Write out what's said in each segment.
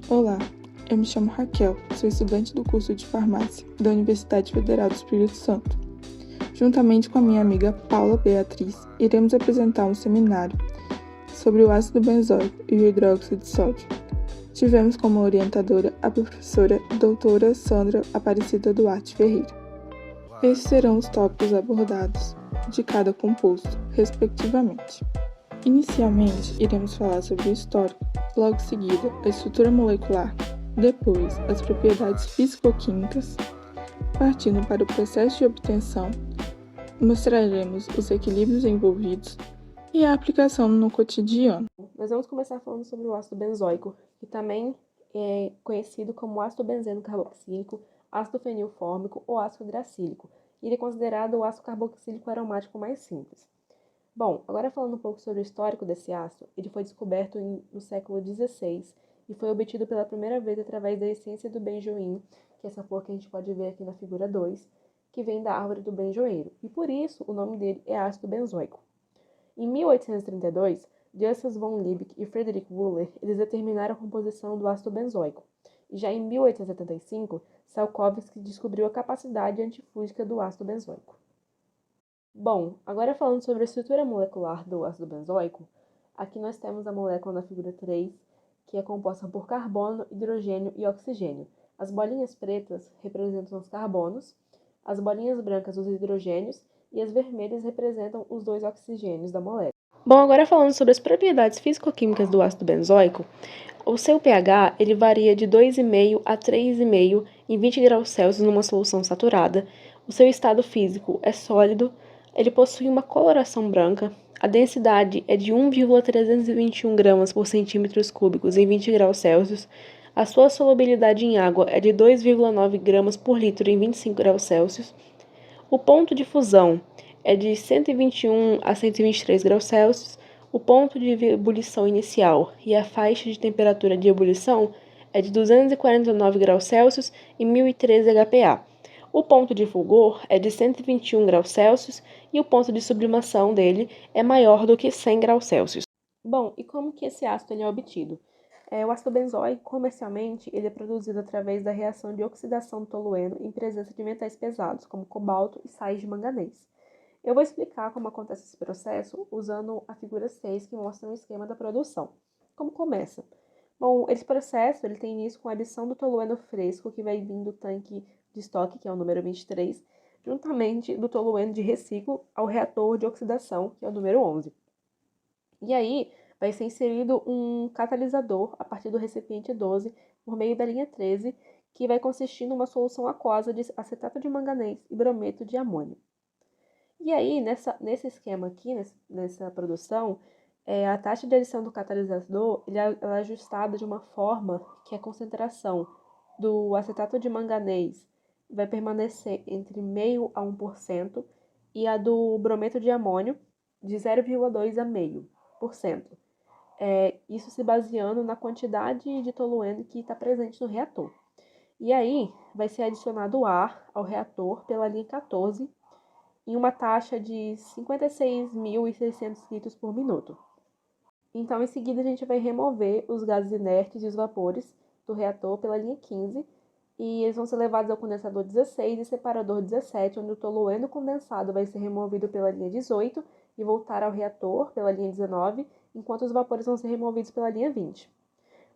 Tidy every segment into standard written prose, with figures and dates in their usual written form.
Olá, eu me chamo Raquel, sou estudante do curso de farmácia da Universidade Federal do Espírito Santo. Juntamente com a minha amiga Paula Beatriz, iremos apresentar um seminário sobre o ácido benzoico e o hidróxido de sódio. Tivemos como orientadora a professora doutora Sandra Aparecida Duarte Ferreira. Estes serão os tópicos abordados de cada composto, respectivamente. Inicialmente, iremos falar sobre o histórico, logo em seguida, a estrutura molecular, depois, as propriedades físico-químicas. Partindo para o processo de obtenção, mostraremos os equilíbrios envolvidos e a aplicação no cotidiano. Nós vamos começar falando sobre o ácido benzoico, que também é conhecido como ácido benzeno carboxílico, ácido fenilfórmico ou ácido hidracílico. Ele é considerado o ácido carboxílico aromático mais simples. Bom, agora falando um pouco sobre o histórico desse ácido, ele foi descoberto no século XVI e foi obtido pela primeira vez através da essência do benjoim, que é essa flor que a gente pode ver aqui na figura 2, que vem da árvore do benjoeiro, e por isso o nome dele é ácido benzoico. Em 1832, Justus von Liebig e Friedrich Wöhler eles determinaram a composição do ácido benzoico. E já em 1875, Tsiolkovsky descobriu a capacidade antifúngica do ácido benzoico. Bom, agora falando sobre a estrutura molecular do ácido benzoico, aqui nós temos a molécula na figura 3, que é composta por carbono, hidrogênio e oxigênio. As bolinhas pretas representam os carbonos, as bolinhas brancas os hidrogênios e as vermelhas representam os dois oxigênios da molécula. Bom, agora falando sobre as propriedades físico-químicas do ácido benzoico, o seu pH ele varia de 2,5 a 3,5 em 20 graus Celsius numa solução saturada. O seu estado físico é sólido, ele possui uma coloração branca, a densidade é de 1,321 gramas por centímetros cúbicos em 20 graus Celsius, a sua solubilidade em água é de 2,9 gramas por litro em 25 graus Celsius, o ponto de fusão é de 121 a 123 graus Celsius, o ponto de ebulição inicial e a faixa de temperatura de ebulição é de 249 graus Celsius e 1013 HPa. O ponto de fulgor é de 121 graus Celsius e o ponto de sublimação dele é maior do que 100 graus Celsius. Bom, e como que esse ácido é obtido? O ácido benzoico, comercialmente, ele é produzido através da reação de oxidação do tolueno em presença de metais pesados, como cobalto e sais de manganês. Eu vou explicar como acontece esse processo usando a figura 6, que mostra um esquema da produção. Como começa? Bom, esse processo ele tem início com a adição do tolueno fresco, que vai vir do tanque de estoque, que é o número 23, juntamente do tolueno de reciclo ao reator de oxidação, que é o número 11. E aí, vai ser inserido um catalisador a partir do recipiente 12 por meio da linha 13, que vai consistir numa solução aquosa de acetato de manganês e brometo de amônio. E aí, nesse esquema aqui, nessa produção, a taxa de adição do catalisador ela é ajustada de uma forma que a concentração do acetato de manganês vai permanecer entre 0,5% a 1% e a do brometo de amônio de 0,2% a 0,5%. Isso se baseando na quantidade de tolueno que está presente no reator. E aí, vai ser adicionado ar ao reator pela linha 14 em uma taxa de 56.600 litros por minuto. Então, em seguida, a gente vai remover os gases inertes e os vapores do reator pela linha 15 e eles vão ser levados ao condensador 16 e separador 17, onde o tolueno condensado vai ser removido pela linha 18 e voltar ao reator pela linha 19, enquanto os vapores vão ser removidos pela linha 20.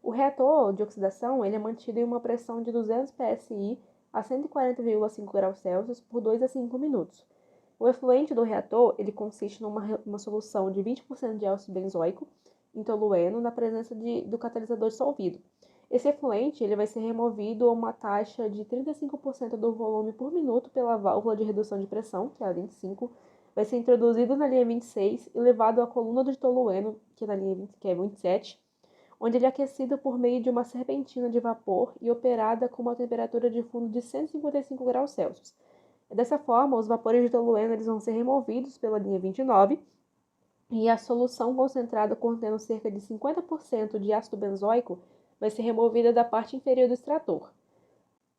O reator de oxidação ele é mantido em uma pressão de 200 psi a 140,5 graus Celsius por 2 a 5 minutos. O efluente do reator ele consiste numa solução de 20% de ácido benzoico em tolueno na presença do catalisador dissolvido. Esse efluente ele vai ser removido a uma taxa de 35% do volume por minuto pela válvula de redução de pressão, que é a 25, vai ser introduzido na linha 26 e levado à coluna de tolueno, que é 27, onde ele é aquecido por meio de uma serpentina de vapor e operada com uma temperatura de fundo de 155 graus Celsius. Dessa forma, os vapores de tolueno eles vão ser removidos pela linha 29 e a solução concentrada contendo cerca de 50% de ácido benzoico vai ser removida da parte inferior do extrator.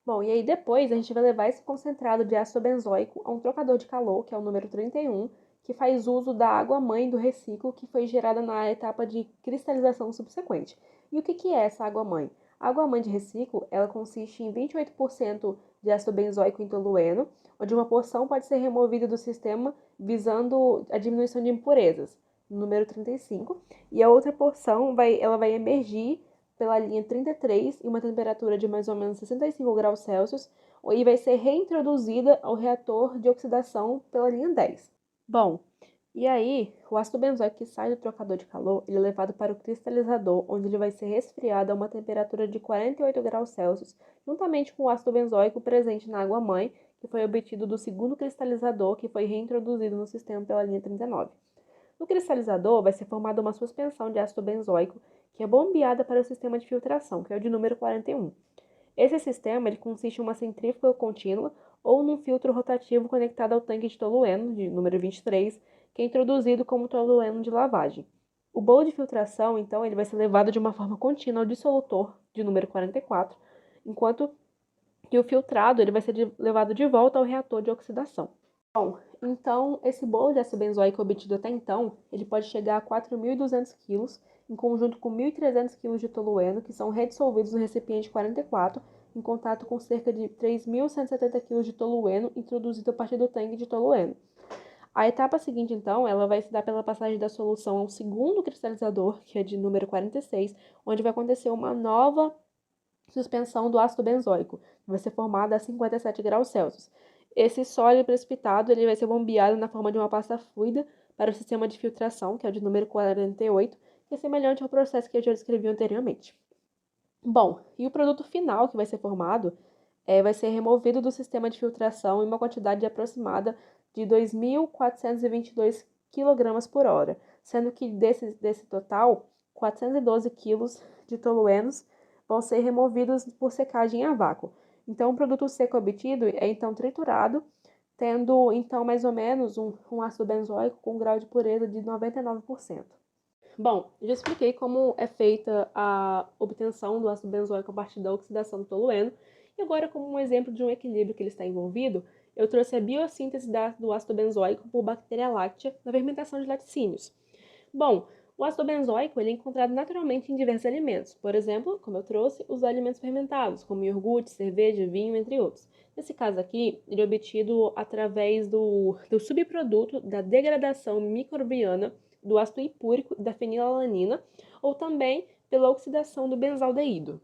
Bom, e aí depois a gente vai levar esse concentrado de ácido benzoico a um trocador de calor, que é o número 31, que faz uso da água-mãe do reciclo que foi gerada na etapa de cristalização subsequente. E o que é essa água-mãe? A água-mãe de reciclo, ela consiste em 28% de ácido benzoico em tolueno, onde uma porção pode ser removida do sistema visando a diminuição de impurezas, número 35, e a outra porção ela vai emergir pela linha 33 em uma temperatura de mais ou menos 65 graus Celsius e vai ser reintroduzida ao reator de oxidação pela linha 10. Bom, e aí, o ácido benzoico que sai do trocador de calor, ele é levado para o cristalizador, onde ele vai ser resfriado a uma temperatura de 48 graus Celsius, juntamente com o ácido benzoico presente na água-mãe, que foi obtido do segundo cristalizador, que foi reintroduzido no sistema pela linha 39. No cristalizador, vai ser formada uma suspensão de ácido benzoico, que é bombeada para o sistema de filtração, que é o de número 41. Esse sistema ele consiste em uma centrífuga contínua ou num filtro rotativo conectado ao tanque de tolueno, de número 23, que é introduzido como tolueno de lavagem. O bolo de filtração, então, ele vai ser levado de uma forma contínua ao dissolutor, de número 44, enquanto que o filtrado ele vai ser levado de volta ao reator de oxidação. Bom, então, esse bolo de ácido benzoico obtido até então, ele pode chegar a 4.200 kg, em conjunto com 1.300 kg de tolueno, que são redissolvidos no recipiente 44, em contato com cerca de 3.170 kg de tolueno introduzido a partir do tanque de tolueno. A etapa seguinte, então, ela vai se dar pela passagem da solução ao segundo cristalizador, que é de número 46, onde vai acontecer uma nova suspensão do ácido benzoico, que vai ser formada a 57 graus Celsius. Esse sólido precipitado ele vai ser bombeado na forma de uma pasta fluida para o sistema de filtração, que é o de número 48, que é semelhante ao processo que eu já descrevi anteriormente. Bom, e o produto final que vai ser formado vai ser removido do sistema de filtração em uma quantidade aproximada de 2.422 kg por hora, sendo que desse total, 412 kg de toluenos vão ser removidos por secagem a vácuo. Então, o produto seco obtido é então triturado, tendo então mais ou menos um ácido benzoico com um grau de pureza de 99%. Bom, já expliquei como é feita a obtenção do ácido benzoico a partir da oxidação do tolueno, e agora, como um exemplo de um equilíbrio que ele está envolvido, eu trouxe a biossíntese do ácido benzoico por bactéria láctea na fermentação de laticínios. Bom, o ácido benzoico ele é encontrado naturalmente em diversos alimentos, por exemplo, como eu trouxe, os alimentos fermentados, como iogurte, cerveja, vinho, entre outros. Nesse caso aqui, ele é obtido através do subproduto da degradação microbiana do ácido hipúrico e da fenilalanina, ou também pela oxidação do benzaldeído.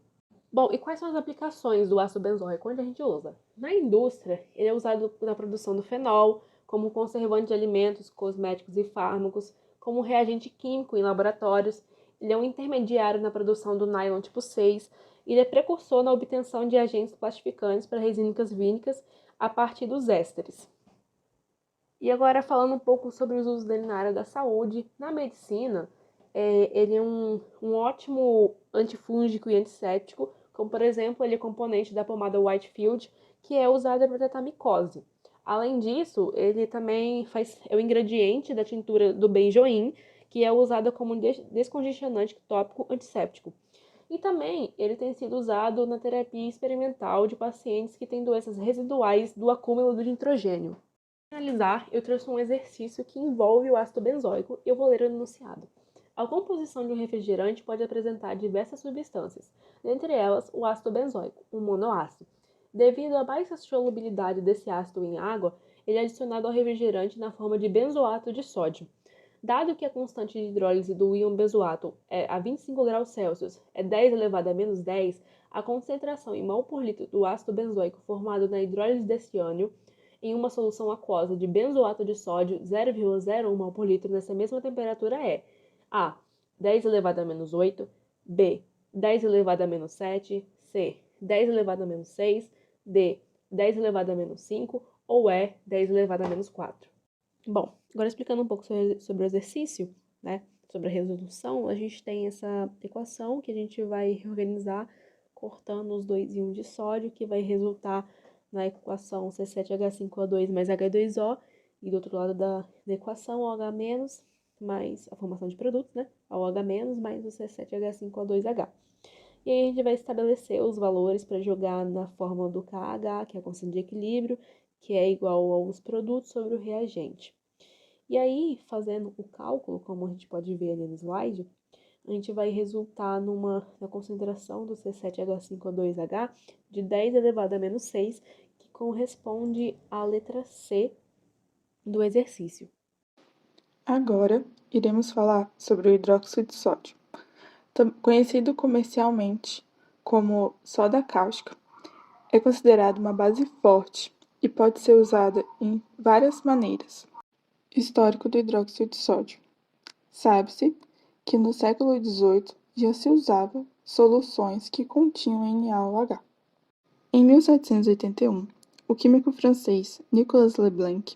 Bom, e quais são as aplicações do ácido benzoico? Onde a gente usa? Na indústria, ele é usado na produção do fenol, como conservante de alimentos, cosméticos e fármacos, como reagente químico em laboratórios. Ele é um intermediário na produção do nylon tipo 6. Ele é precursor na obtenção de agentes plastificantes para resinas vínicas a partir dos ésteres. E agora falando um pouco sobre os usos dele na área da saúde, na medicina, ele é um ótimo antifúngico e antisséptico, como por exemplo, ele é componente da pomada Whitefield, que é usada para tratar micose. Além disso, ele também é o ingrediente da tintura do benjoim, que é usada como descongestionante tópico antisséptico. E também ele tem sido usado na terapia experimental de pacientes que têm doenças residuais do acúmulo de nitrogênio. Para finalizar, eu trouxe um exercício que envolve o ácido benzoico e eu vou ler o enunciado. A composição de um refrigerante pode apresentar diversas substâncias, dentre elas o ácido benzoico, um monoácido. Devido à baixa solubilidade desse ácido em água, ele é adicionado ao refrigerante na forma de benzoato de sódio. Dado que a constante de hidrólise do íon benzoato a 25 graus Celsius é 10 elevado a menos 10, a concentração em mol por litro do ácido benzoico formado na hidrólise desse ânion em uma solução aquosa de benzoato de sódio 0,01 mol por litro nessa mesma temperatura é A. 10 elevado a menos 8, B. 10 elevado a menos 7, C. 10 elevado a menos 6, D. 10 elevado a menos 5 ou E. 10 elevado a menos 4. Bom, agora explicando um pouco sobre o exercício, né, sobre a resolução, a gente tem essa equação que a gente vai reorganizar cortando os dois íons de sódio, que vai resultar na equação C7H5O2 mais H2O, e do outro lado da equação, OH- mais a formação de produtos, né, OH- mais o C7H5O2H. E aí a gente vai estabelecer os valores para jogar na fórmula do KH, que é a constante de equilíbrio, que é igual aos produtos sobre o reagente. E aí, fazendo o cálculo, como a gente pode ver ali no slide, a gente vai resultar na concentração do C7H5O2H de 10 elevado a menos 6, que corresponde à letra C do exercício. Agora, iremos falar sobre o hidróxido de sódio, conhecido comercialmente como soda cáustica. É considerado uma base forte e pode ser usada em várias maneiras. Histórico do hidróxido de sódio. Sabe-se que no século XVIII já se usava soluções que continham NaOH. Em 1781, o químico francês Nicolas Leblanc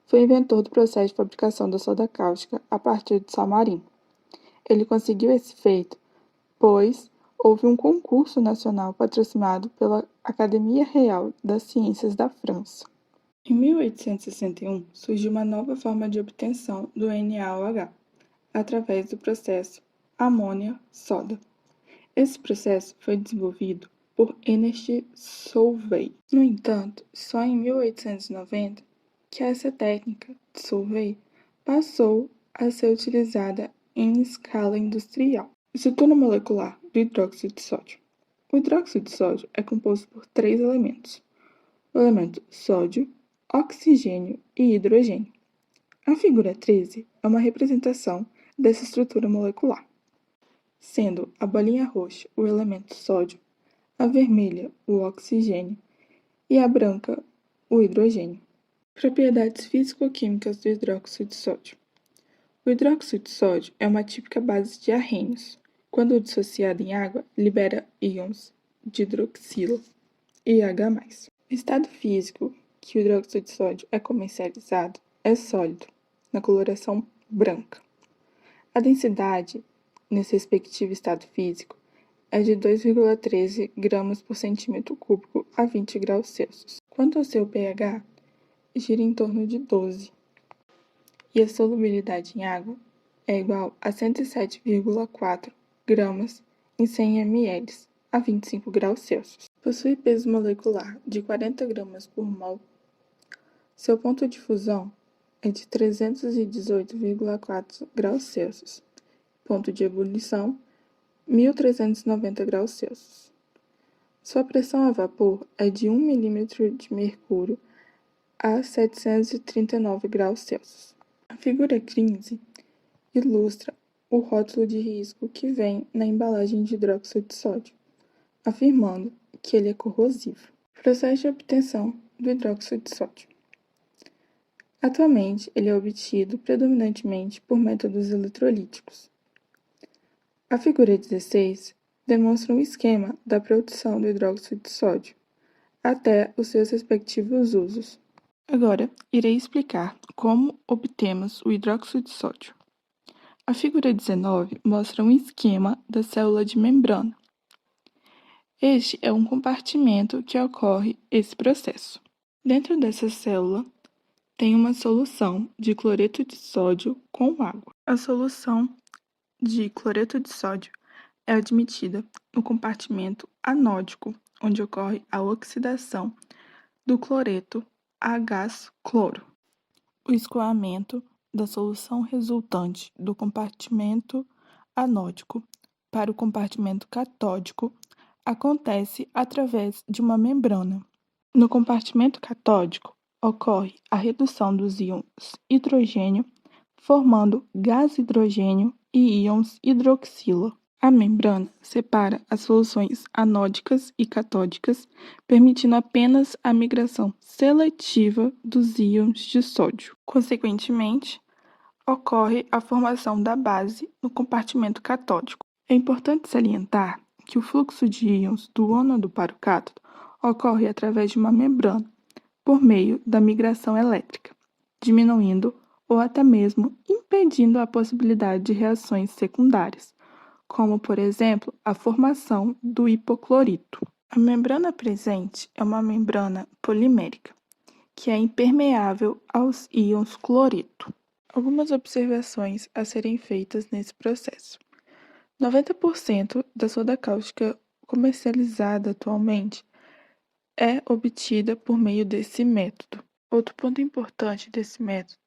foi inventor do processo de fabricação da soda cáustica a partir de sal marinho. Ele conseguiu esse feito, pois houve um concurso nacional patrocinado pela Academia Real das Ciências da França. Em 1861, surgiu uma nova forma de obtenção do NaOH, através do processo amônia-soda. Esse processo foi desenvolvido por Ernest Solvay. No entanto, só em 1890 que essa técnica de Solvay passou a ser utilizada em escala industrial. Estrutura molecular do hidróxido de sódio. O hidróxido de sódio é composto por 3 elementos: o elemento sódio, oxigênio e hidrogênio. A figura 13 é uma representação dessa estrutura molecular, sendo a bolinha roxa o elemento sódio, a vermelha o oxigênio e a branca o hidrogênio. Propriedades físico-químicas do hidróxido de sódio. O hidróxido de sódio é uma típica base de arrênios. Quando dissociado em água, libera íons de hidroxilo e H+. O estado físico que o hidróxido de sódio é comercializado é sólido, na coloração branca. A densidade, nesse respectivo estado físico, é de 2,13 gramas por centímetro cúbico a 20 graus Celsius. Quanto ao seu pH, gira em torno de 12. E a solubilidade em água é igual a 107,4 gramas em 100 ml a 25 graus Celsius. Possui peso molecular de 40 gramas por mol. Seu ponto de fusão é de 318,4 graus Celsius. Ponto de ebulição, 1.390 graus Celsius. Sua pressão a vapor é de 1 milímetro de mercúrio a 739 graus Celsius. A figura 15 ilustra o rótulo de risco que vem na embalagem de hidróxido de sódio, afirmando que ele é corrosivo. Processo de obtenção do hidróxido de sódio. Atualmente, ele é obtido predominantemente por métodos eletrolíticos. A figura 16 demonstra um esquema da produção do hidróxido de sódio, até os seus respectivos usos. Agora, irei explicar como obtemos o hidróxido de sódio. A figura 19 mostra um esquema da célula de membrana. Este é um compartimento que ocorre esse processo. Dentro dessa célula, tem uma solução de cloreto de sódio com água. A solução de cloreto de sódio é admitida no compartimento anódico, onde ocorre a oxidação do cloreto a gás cloro. O escoamento da solução resultante do compartimento anódico para o compartimento catódico acontece através de uma membrana. No compartimento catódico, ocorre a redução dos íons hidrogênio, formando gás hidrogênio e íons hidroxila. A membrana separa as soluções anódicas e catódicas, permitindo apenas a migração seletiva dos íons de sódio. Consequentemente, ocorre a formação da base no compartimento catódico. É importante salientar que o fluxo de íons do ânodo para o cátodo ocorre através de uma membrana, por meio da migração elétrica, diminuindo ou até mesmo impedindo a possibilidade de reações secundárias, como, por exemplo, a formação do hipoclorito. A membrana presente é uma membrana polimérica, que é impermeável aos íons clorito. Algumas observações a serem feitas nesse processo. 90% da soda cáustica comercializada atualmente é obtida por meio desse método. Outro ponto importante desse método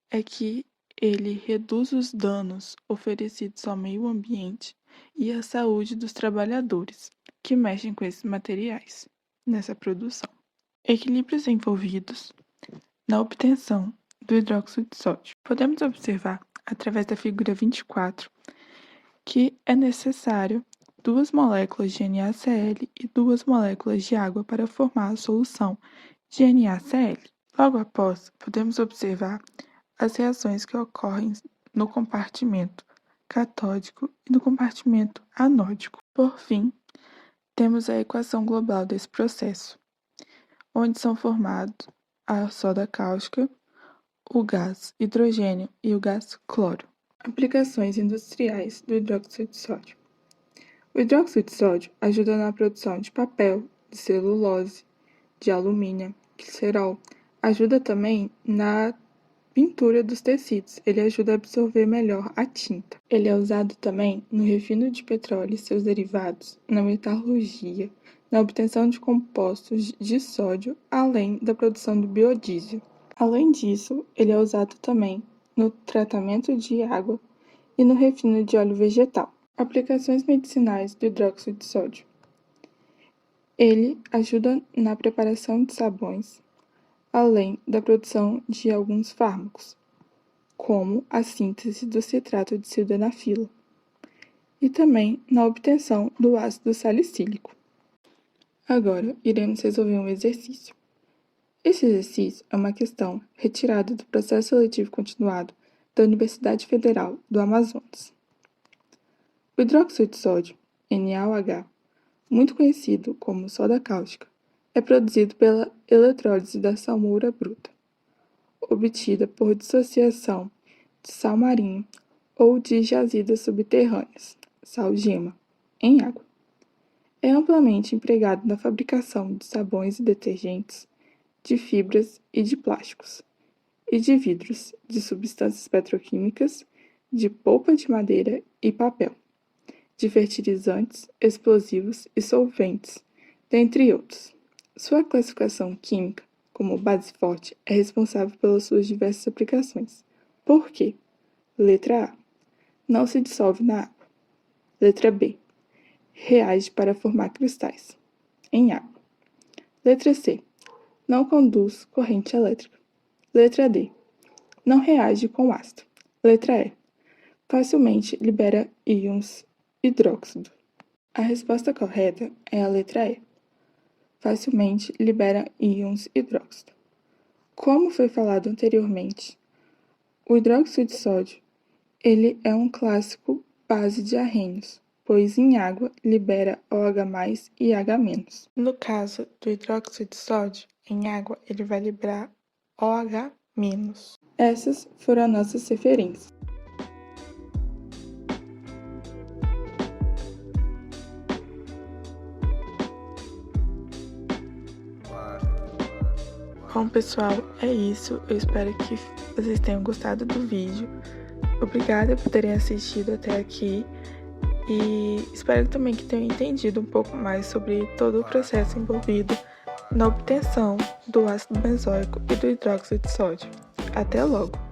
é que ele reduz os danos oferecidos ao meio ambiente e à saúde dos trabalhadores que mexem com esses materiais nessa produção. Equilíbrios envolvidos na obtenção do hidróxido de sódio. Podemos observar, através da figura 24, que é necessário 2 moléculas de NaCl e 2 moléculas de água para formar a solução de NaCl. Logo após, podemos observar as reações que ocorrem no compartimento catódico e no compartimento anódico. Por fim, temos a equação global desse processo, onde são formados a soda cáustica, o gás hidrogênio e o gás cloro. Aplicações industriais do hidróxido de sódio. O hidróxido de sódio ajuda na produção de papel, de celulose, de alumínio, glicerol. Ajuda também na pintura dos tecidos. Ele ajuda a absorver melhor a tinta. Ele é usado também no refino de petróleo e seus derivados, na metalurgia, na obtenção de compostos de sódio, além da produção do biodiesel. Além disso, ele é usado também no tratamento de água e no refino de óleo vegetal. Aplicações medicinais do hidróxido de sódio. Ele ajuda na preparação de sabões, além da produção de alguns fármacos, como a síntese do citrato de sildenafila, e também na obtenção do ácido salicílico. Agora, iremos resolver um exercício. Esse exercício é uma questão retirada do processo seletivo continuado da Universidade Federal do Amazonas. O hidróxido de sódio, NaOH, muito conhecido como soda cáustica, é produzido pela eletrólise da salmoura bruta, obtida por dissociação de sal marinho ou de jazidas subterrâneas, salgema, em água. É amplamente empregado na fabricação de sabões e detergentes, de fibras e de plásticos, e de vidros, de substâncias petroquímicas, de polpa de madeira e papel, de fertilizantes, explosivos e solventes, dentre outros. Sua classificação química, como base forte, é responsável pelas suas diversas aplicações. Por quê? Letra A. Não se dissolve na água. Letra B. Reage para formar cristais em água. Letra C. Não conduz corrente elétrica. Letra D. Não reage com ácido. Letra E. Facilmente libera íons hidróxido. A resposta correta é a letra E. Facilmente libera íons hidróxido. Como foi falado anteriormente, o hidróxido de sódio ele é um clássico base de arrênios, pois em água libera OH+, e H-. No caso do hidróxido de sódio, em água ele vai liberar OH-. Essas foram as nossas referências. Bom, pessoal, é isso. Eu espero que vocês tenham gostado do vídeo. Obrigada por terem assistido até aqui e espero também que tenham entendido um pouco mais sobre todo o processo envolvido na obtenção do ácido benzoico e do hidróxido de sódio. Até logo!